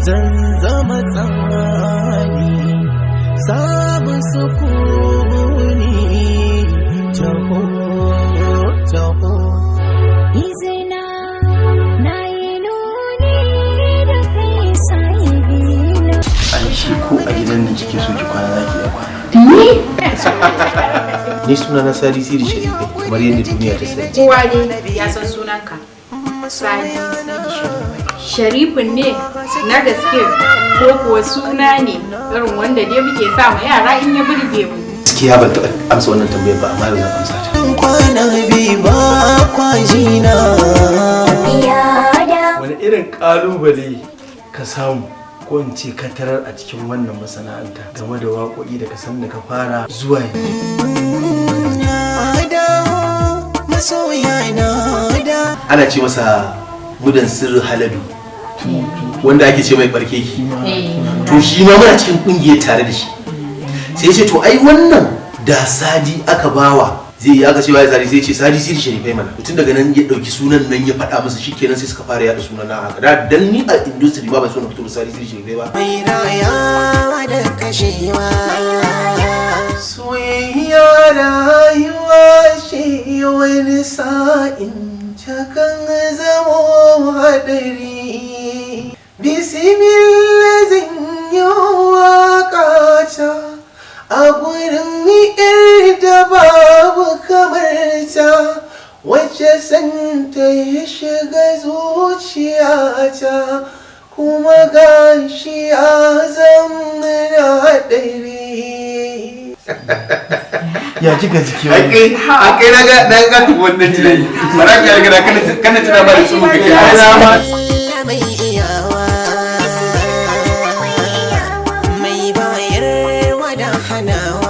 zan zama tsammani sabon sukuni taho taho izina na yi nuni da kai sahibina. An shi ko a gidan nan kike so ki kwana zaki iya kwana. Ni suna na Sadi Sidi Sharifai kamar yadda duniya ta sani. Kowa ne ya san sunanka. Sadi Sharifin ne na gaske ko kuwa suna ne irin wanda dai muke sa ma yara in ya burge mu. Gaskiya ban taɓa amsa wannan tambayar ba amma da zan amsa ta. kwana bi ba kwajina Wani irin ƙalubale ka samu ko in ce ka tarar a cikin wannan masana'anta game da waƙoƙi da ka san da ka fara zuwa yanzu. Ana ce masa mudan sirri Haladu wanda ake ce mai barke ki. To shi ma muna cikin kungiyar tare da shi. Sai ce to ai wannan da Sadi aka bawa zai yi aka ce bai Sadi sai ce Sadi Sidi Sharifai mana. Mutum daga nan ya dauki sunan nan ya faɗa masa shikenan sai suka fara yada sunan nan haka. Da dan ni a industry ba bai so na fito da Sadi Sidi Sharifai ba. mai raya da kashewa Soyayya rayuwa shi wani sa'in cakan zamo hadari. Bismillah zan yi waƙa ta a gurin da babu kamar ta wacce santa ya shiga zuciyata kuma gashi ya zama haɗari. Ya kika jiki wani? Akai na ga wannan tunani. Bara ka ga kana tuna ba da su kake mai iyawa mai bayarwa da hanawa